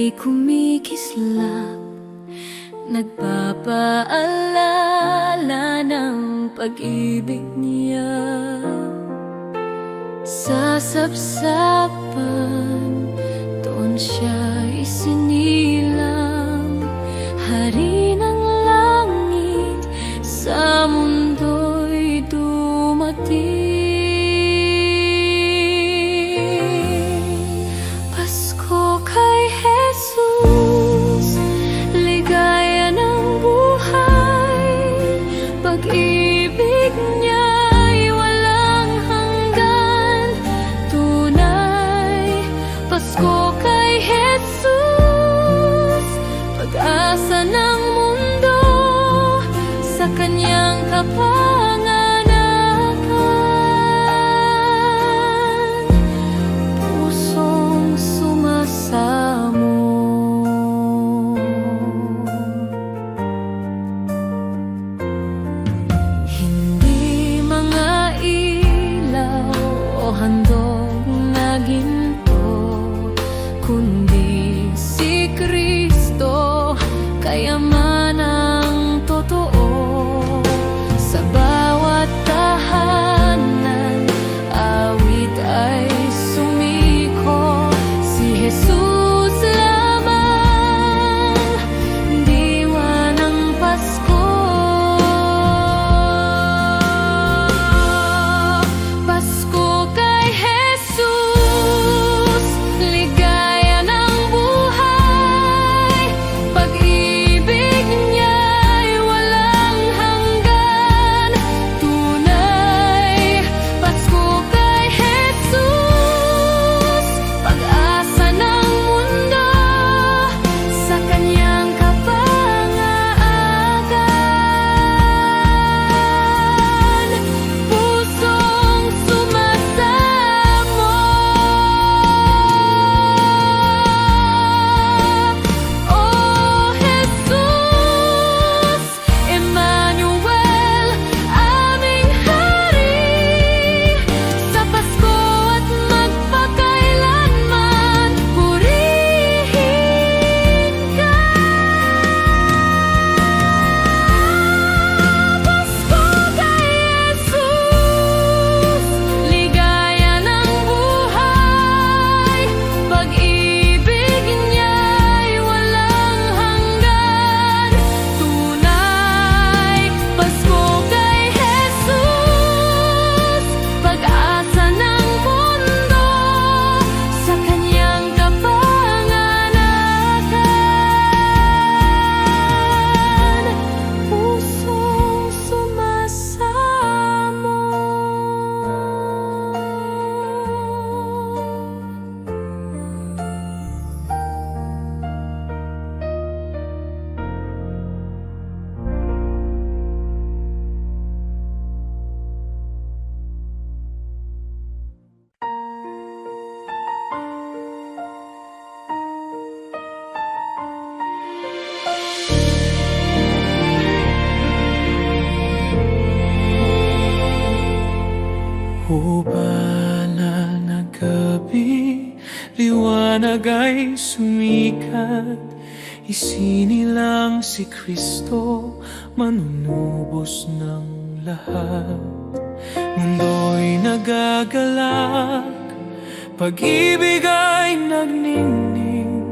ay kumikislap, nagpapaalala ng pag-ibig niya. Sa sapsapan, doon siya isinilang, hari ng langit, sa mundo'y dumating. Pasko kay Jesus, ligaya ng buhay, pag-ibig niya'y walang hanggan, tunay. Pasko kay Jesus, pag-asa ng mundo, sa kanyang kapanganakan, pusong sumasamo. Hindi mga ilaw o handog na ginto, kundi si Kristo, kayamanang totoo. Sa bawat tahanan, awit ay sumiko, si Jesus lamang, diwa ng Pasko. Pasko kay Jesus, ligaya ng buhay, pag-ibig niya'y walang hanggan, tunay. Pasko kay Jesus, pag-asa ng mundo, sa kanyang kapanganakan, pusong sumasamo. Oh Jesus, Emmanuel, aming hari, sa Pasko at magpakailanman, purihin ka. Pasko kay Jesus, ligaya ng buhay, pag-ibig niya'y walang hanggan, tunay. Pasko kay Jesus, pag-asa ng mundo, sa kanyang kapanganakan, pusong sumasamo. O banal na gabi, liwanag ay sumikat, isinilang si Kristo, manunubos ng lahat. Mundo'y nagagalak, pag-ibig ay nagningning,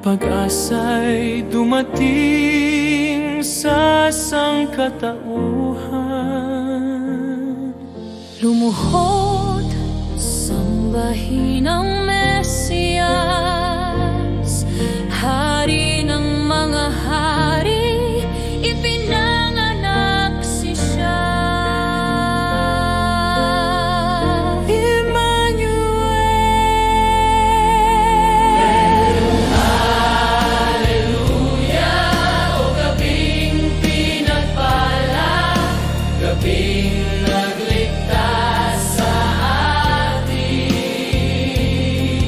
pag-asa'y dumating sa sangkatauhan. Lumuhod, sambahin ang Mesiyas, hari ng mga hari, ipinanganak si siya. Emmanuel, hallelujah, o gabing pinagpala, gabing nagligtas sa atin.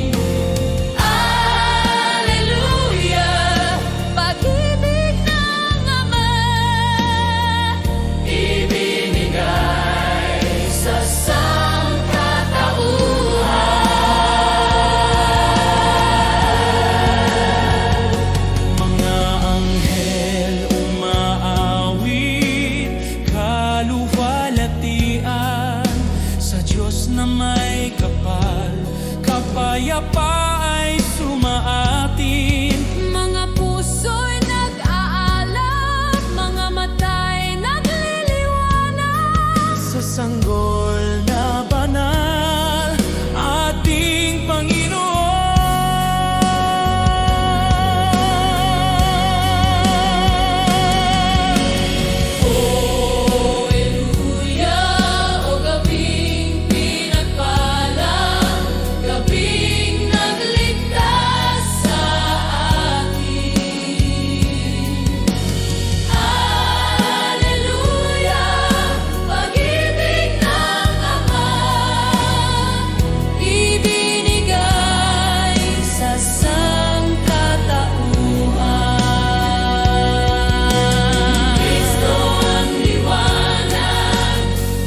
kapayapa ay sumaatin. Mga puso'y nag-aalab, mga mata'y nagliliwanag. Sa sanggol na banal, ating Panginoon. Alleluia, o gabing pinagpala, gabing nagligtas sa atin. Alleluia, pag-ibig ng Ama, ibinigay sa sangkatauhan. Kristo ang liwanag,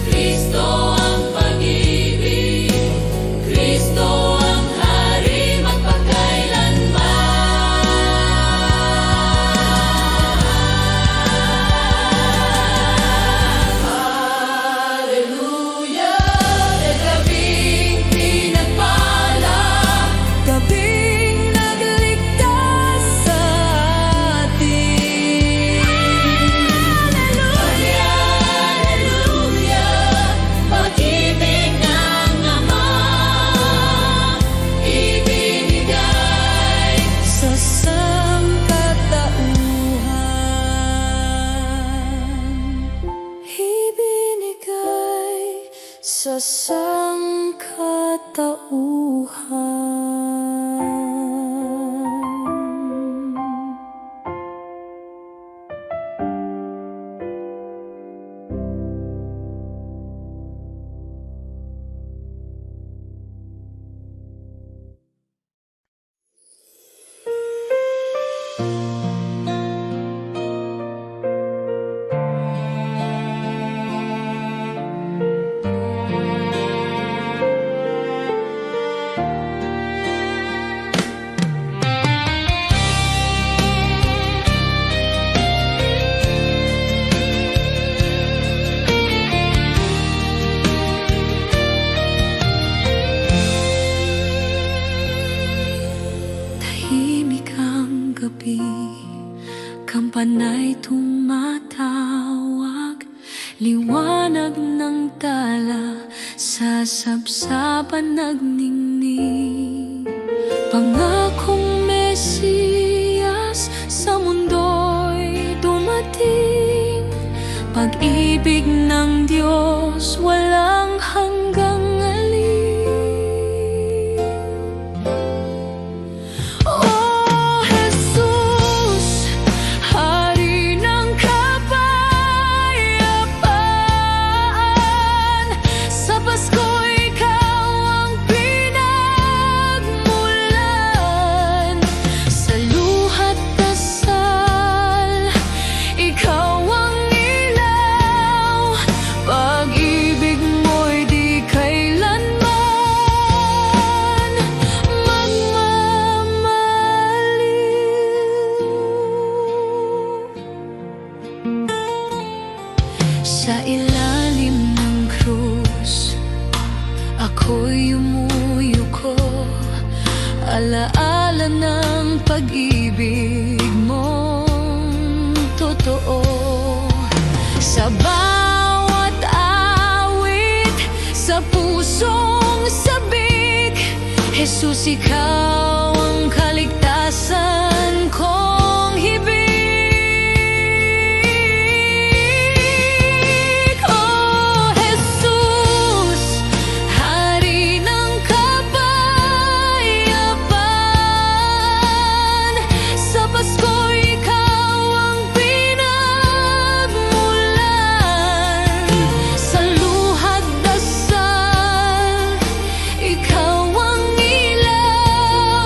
Kristo ang pag-ibig, Kristo ang Hari magpakailanman. Alleluia, gabing pinagpala, gabing nagligtas sa atin. Alleluia, pag-ibig ng Ama, ibinigay sa sangkatauhan. Ibinigay sa sangkatauhan. Tahimik ang gabi, kampanay tumatawag, liwanag ng tala sa sabsaban nagningning. Pangakong Mesiyas sa mundo'y dumating, pag-ibig ng Diyos walang hanggang alin. Oh Jesus, Hari ng kapayapaan, sa Pasko Ikaw ang pinagmulan. Sa luhat dasal, Ikaw ang ilaw, pag-ibig mo'y di kailanman magmamaliw. Sa ilalim ng krus, ako'y yumuyuko, alaala ng pag-ibig mong totoo. Sa bawat awit, sa pusong sabik, Jesus, Ikaw ang kaligtasan kong hibik. Oh Jesus, Hari ng kapayapaan, sa Pasko Ikaw ang pinagmulan. Sa luhat dasal, Ikaw ang ilaw,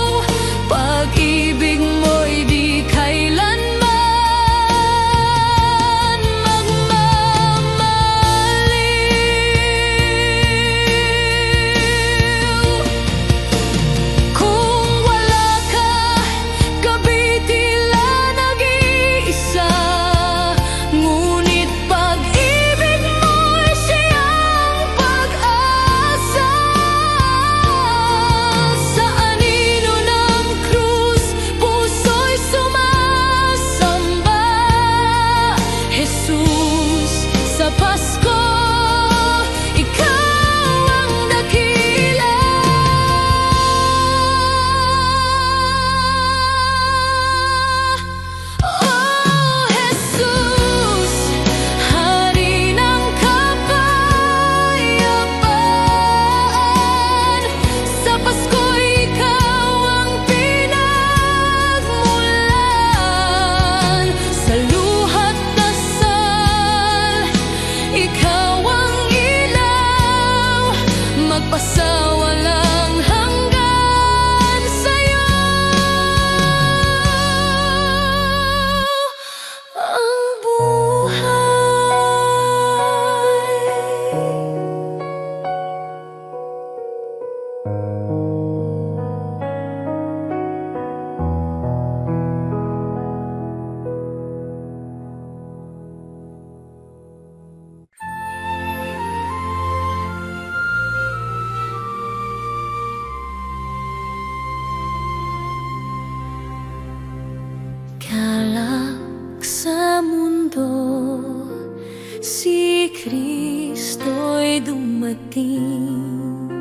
Kristo'y dumating,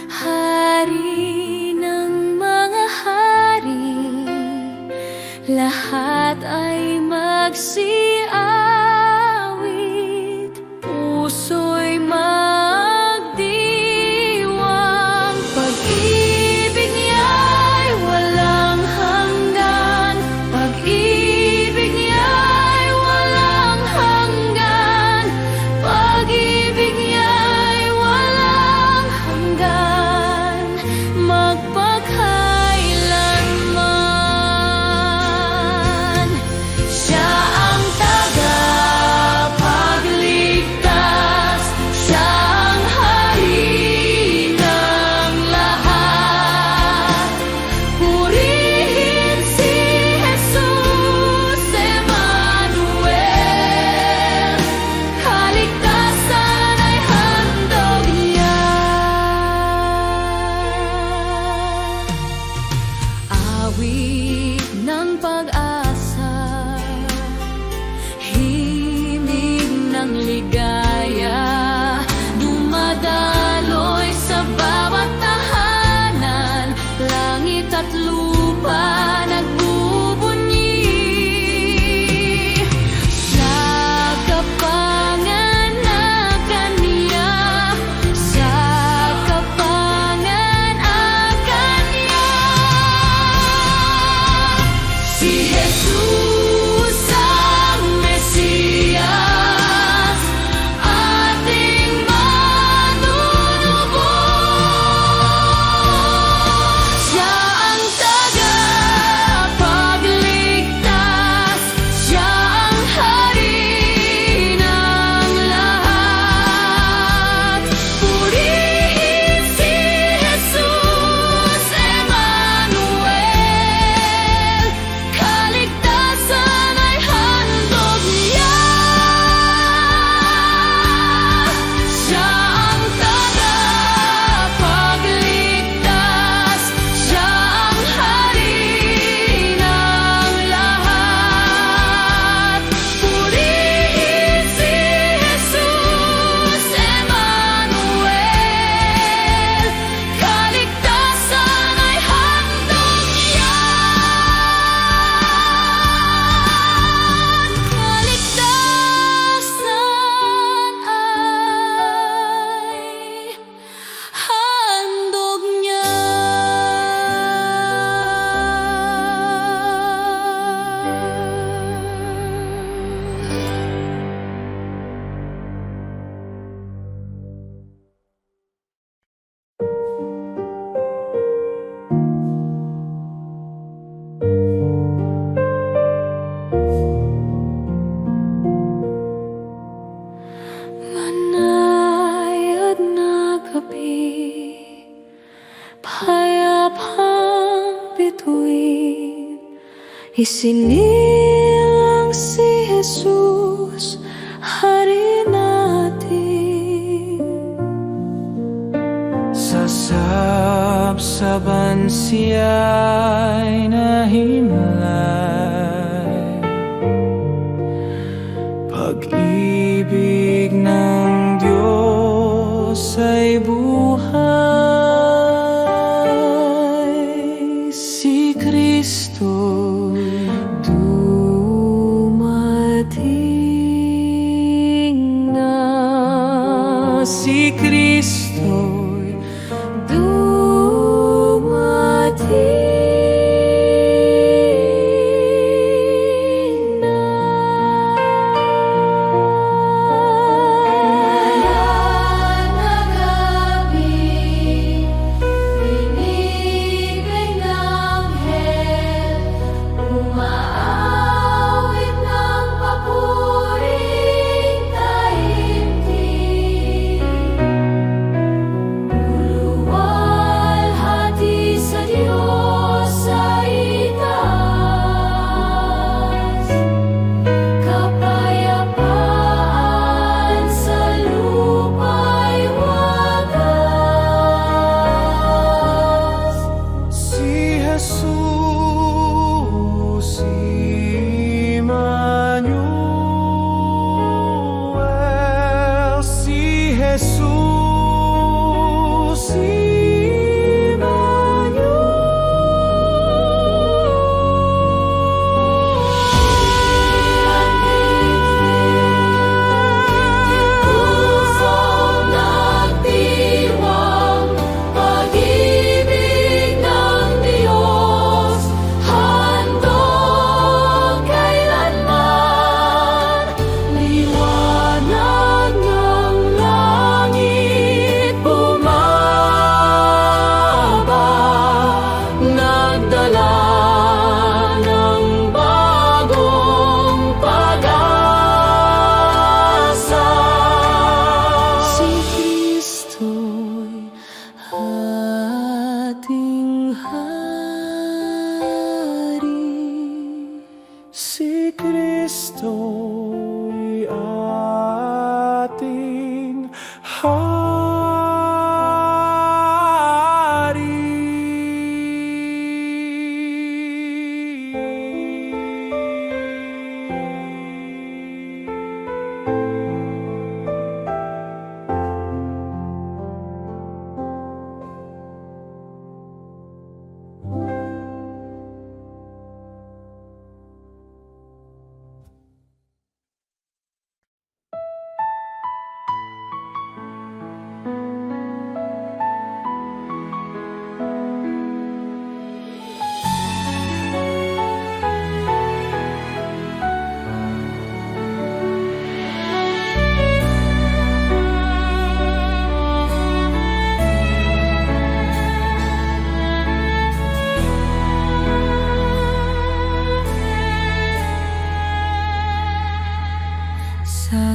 Hari ng mga hari, lahat ay magsiawit, puso'y magdiwang. Pag-ibig niya'y walang hanggan, pag-ibig niya'y walang hanggan, pag-ibig niya'y walang hanggan, magpakailanman. Siya ang tagapagligtas, siya ang hari ng lahat. Purihin si Jesus Emmanuel, kaligtasan ay handog niya. Awit ng pag-asa, himig ng ligaya, dumadaloy sa bawat tahanan, langit at lupa nagbubunyi. Sa kapanganakan niya, sa kapanganakan niya, si Jesus ang Mesiyas, ating manunubos. Siya ang tagapagligtas, siya ang hari ng lahat. Purihin si Jesus Emmanuel, kaligtasan ay handog niya. Siya ang tagapagligtas, siya ang hari ng lahat. Purihin si Jesus Emmanuel, kaligtasan ay handog niya. Kaligtasan ay handog niya. Manayad na gabi, payapang bituin, isinilang si Jesus, Hari natin. Sa sabsaban siya'y nahimlay, pag-ibig ng Diyos ay buhay. Si Kristo'y dumating na, si Kristo'y dumating na. Kaya na gabi,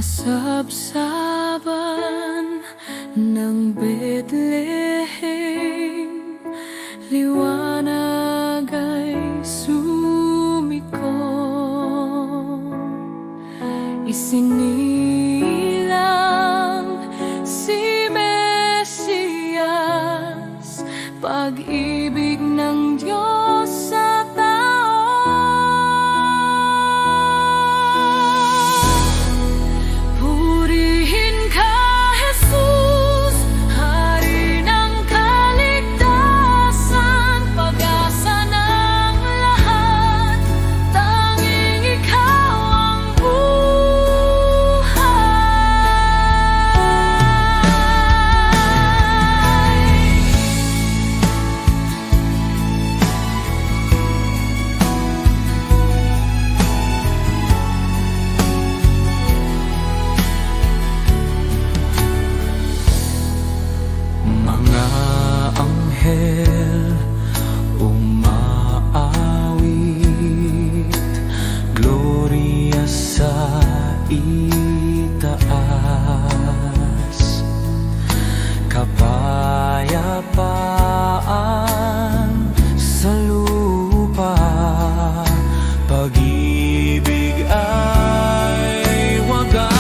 sabsaban ng Bethlehem, liwanag ay sumiko. Isinilang si Mesiyas, pag-ibig ng Diyos sa tao. Purihin ka, Jesus, Hari ng kaligtasan, pag-asa ng lahat, tanging ikaw ang buhay. Mga anghel umaawit, Gloria sa itaas, kapayapaan sa lupa, pag-ibig ay wagas.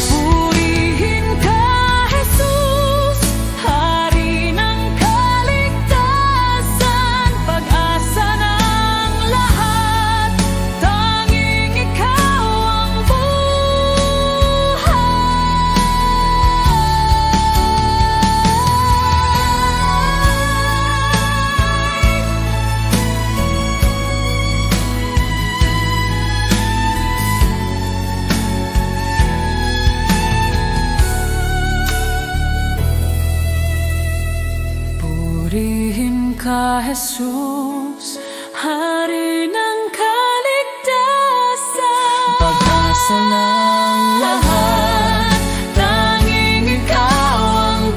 Purihin ka, Jesus, Hari ng kaligtasan, pag-asa ng lahat, tanging ikaw ang buhay. Purihin ka, Jesus, Hari ng kaligtasan, pag-asa ng lahat, tanging ikaw ang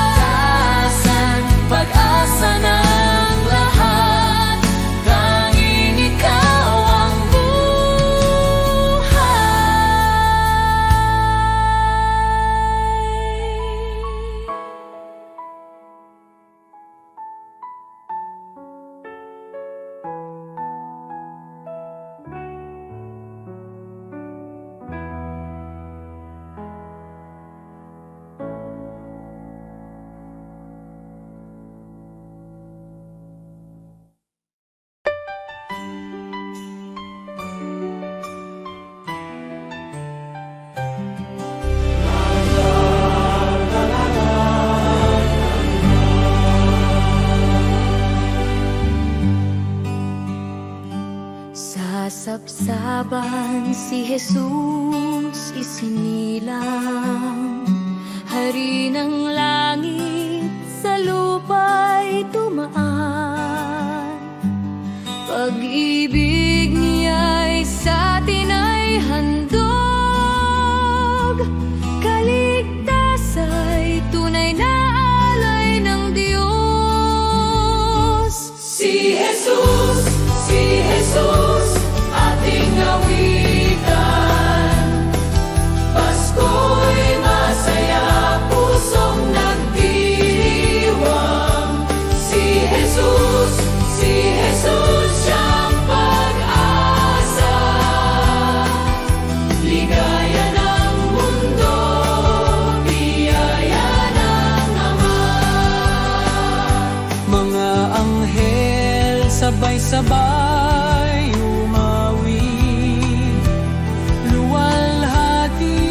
kaligtasan, pag-asa ng lahat, tanging ikaw ang buhay. Sa sabsaban si Jesus isinilang, Hari ng langit sa lupa'y tumaan. Pag-ibig niya'y sa atin ay handog, kaligtasa'y tunay na alay ng Diyos. Si Jesus, ating awitan, Pasko'y masaya, pusong nagdiriwang. Si Jesus, siyang pag-asa, ligaya ng mundo, biyaya ng Ama. Mga anghel sabay-sabay umawit, luwalhati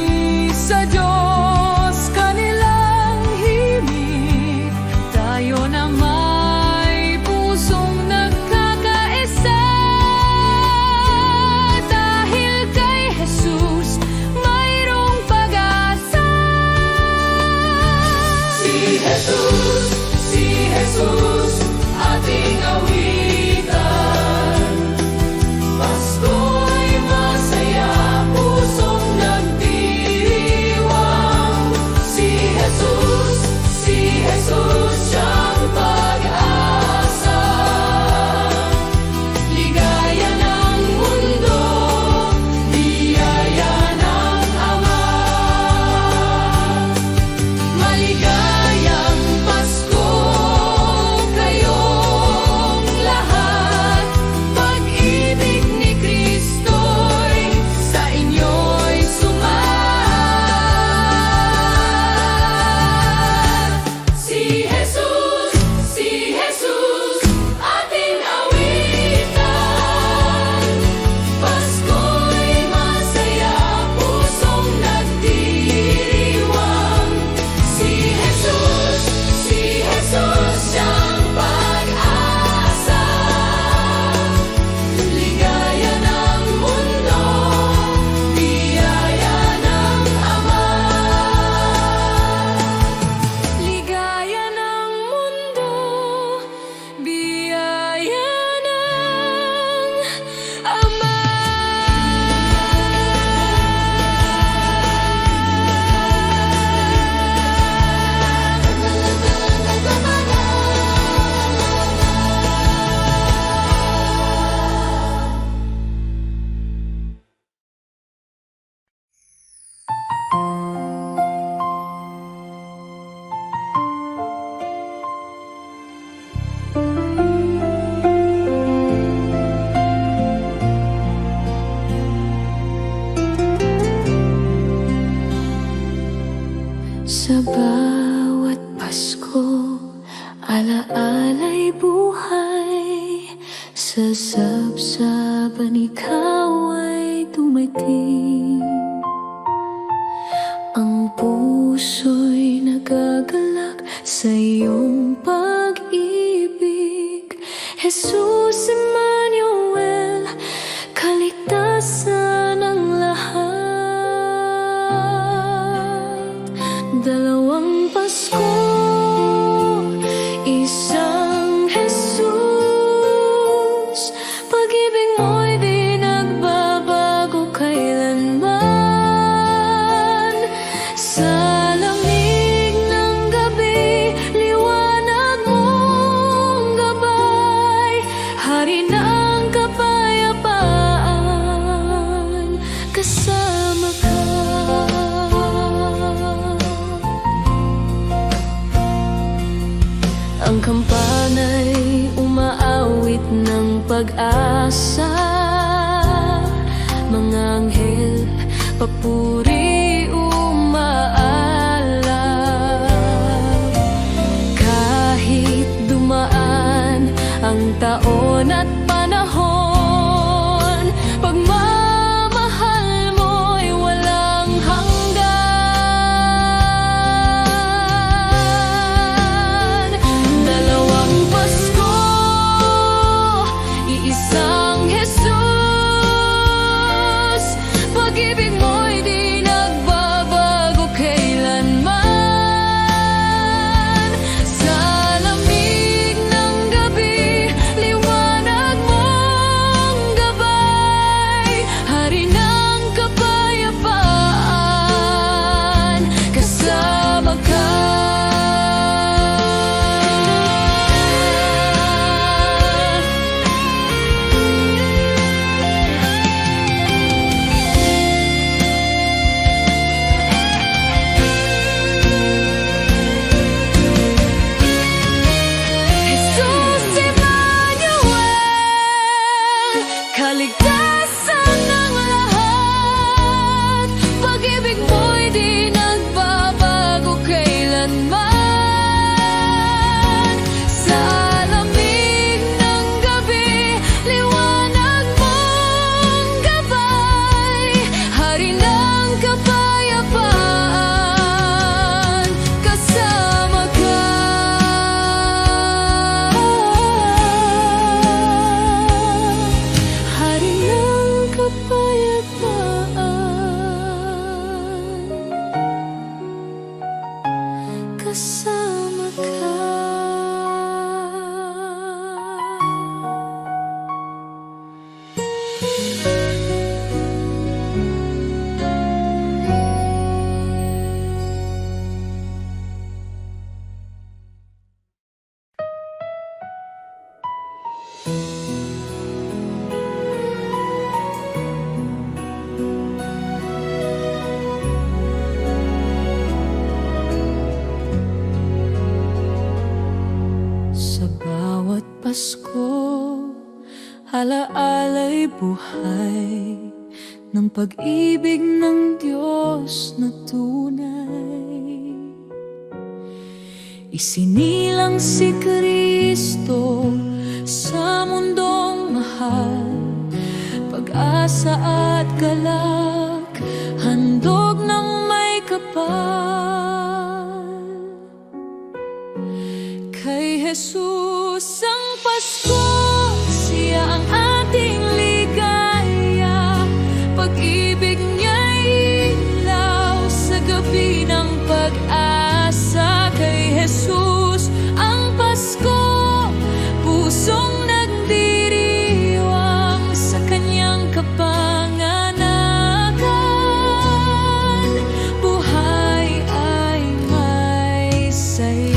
sa Diyos kanilang himig. Tayo na may pusong nagkakaisa, dahil kay Jesus mayroong pag-asa. Si Jesus, ating awitan, Sa sabsaban ikaw ay dumating, ang puso'y nagagalak sa iyong pag-ibig. Jesus Emmanuel, kaligtasan ng lahat. Dalawang Pasko, isang Jesus, pag-ibig mo'y di nagbabago kailanman. Sa lamig ng gabi, liwanag mong gabay, hari ng kapayapaan, kasama ka. Ang kampana'y umaawit ng pag-asa, mga anghel papuri umaalab. Kahit dumaan ang taon at panahon, pagmamahal mo'y walang hanggan. Dalawang Pasko, iisang Jesus, pag-ibig mo'y di nagbabago kailanman. Sa lamig ng gabi, liwanag mong gabay, hari ng kapayapaan, kasama ka. Jesus Emmanuel, kaligtasan ng lahat. Pag-ibig mo'y di nagbabago kailanman. Sa lamig ng gabi, liwanag mong gabay, hari ng kapayapaan, kasama ka. Hari ng kapayapaan, kasama ka. Sa bawat Pasko, alaala'y buhay ng pag-ibig ng Diyos na tunay. Isinilang si Kristo sa mundong mahal, pag-asa at galak, handog ng may kapal. Kay Jesus ang Pasko, siya ang ating ligaya. Pag-ibig niya'y ilaw sa gabi ng pag-asa. Kay Jesus ang Pasko, pusong nagdiriwang sa kanyang kapanganakan. Buhay ay may saysay.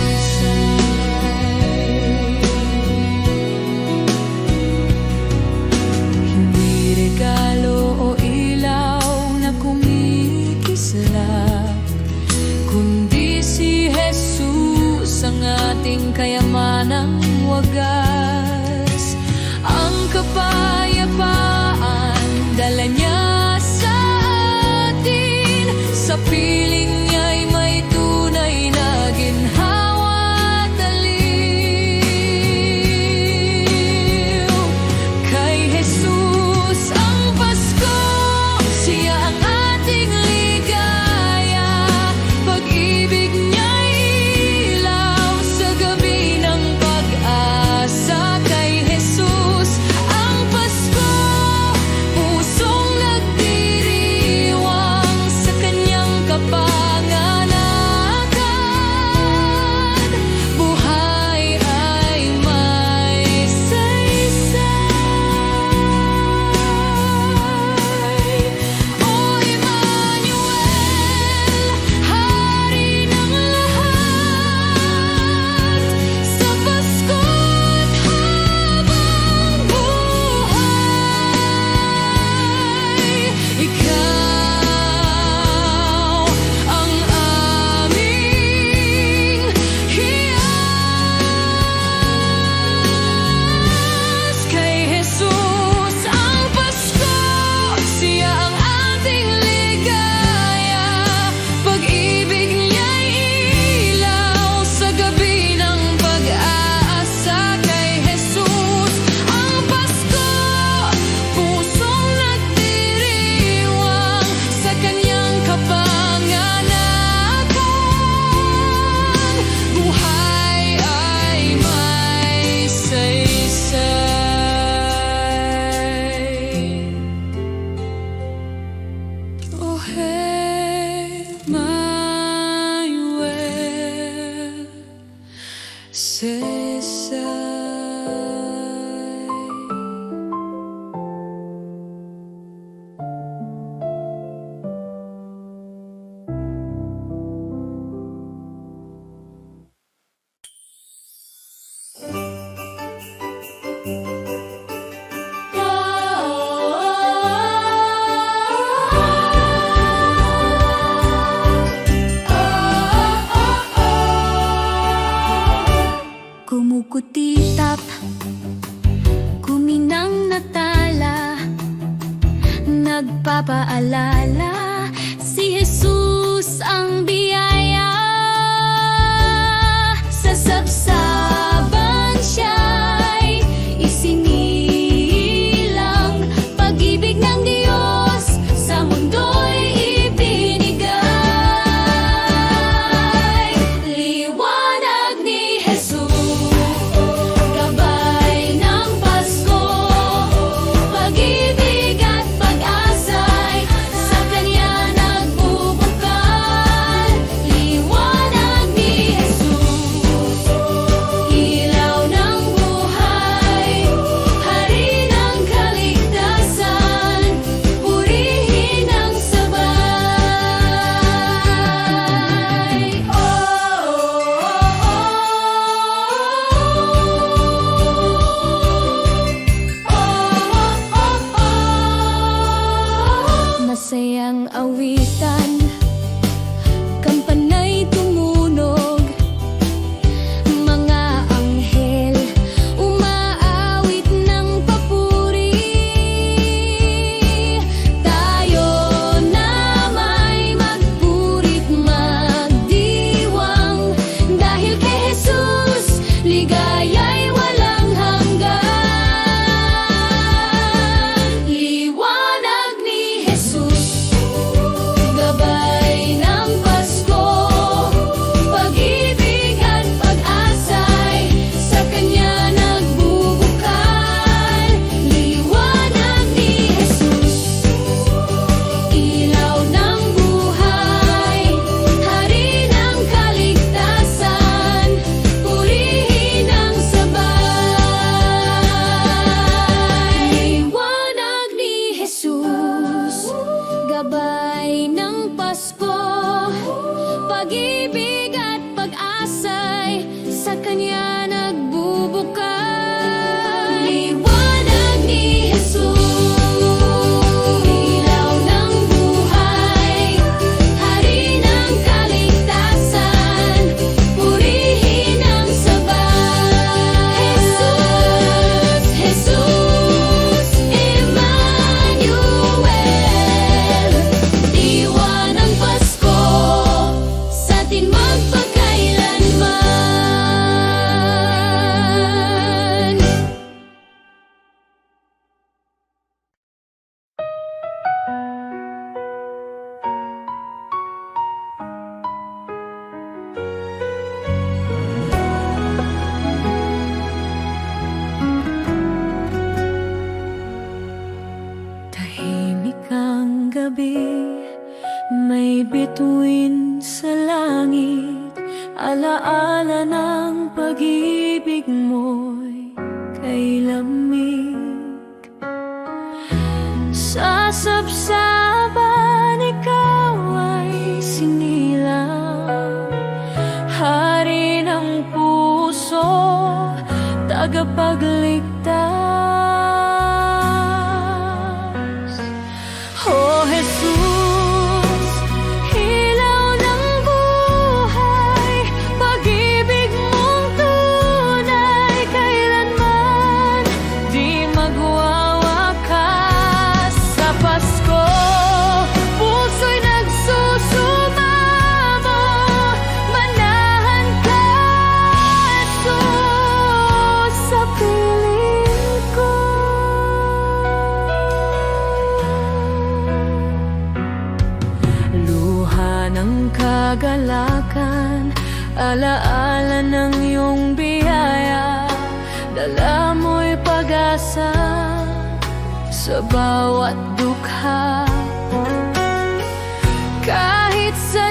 Kumukutitap, kuminang natala, nagpapaalala, si Jesus ang biyaya. Sa sabsaban siya'y isinilang, pag-ibig ng Diyos sa mundo'y ibinigay. Liwanag ni Jesus, gabay ng Pasko, pag-ibig at pag-asa'y sa Kanya nagbubukal. Liwanag ni Jesus, ilaw ng buhay, hari ng kaligtasan, purihin ang sabay. Masayang awitan, kampanay tumunog, mga anghel umaawit ng papuri. Tayo na may magpurit magdiwang, dahil kay Jesus ligaya'y walang hanggan. Liwanag ni Jesus, gabay ng Pasko, pag-ibig at pag-asa'y sa Kanya nagbubukal. Liwanag ni Jesus, ilaw ng buhay, hari ng kaligtasan, purihin ang sabay. Liwanag ni Jesus, gabay ng Pasko, pag-ibig at pag-asa'y sa Kanya nagbubukal. Liwanag ni Jesus, ilaw ng buhay, hari ng kaligtasan, purihin ang sabay. Jesus, Jesus, Emmanuel, diwa ng Pasko sa atin magpakailanman. Tahimik ang gabi, may bituin sa langit, alaala ng pag-ibig mo'y kay lamig. Sa sabsaban ikaw ay sinilang, hari ng puso, tagapagligtas. Oh Jesus, ilaw ng buhay, pag-ibig mong tunay, kailanman di magwawakas. Sa Pasko, puso'y nagsusumamo, manahan ka, Jesus, sa piling ko. Luha ng kagalakan, alaala ng iyong biyaya, dala mo'y pag-asa sa bawat dukha. Kahit sa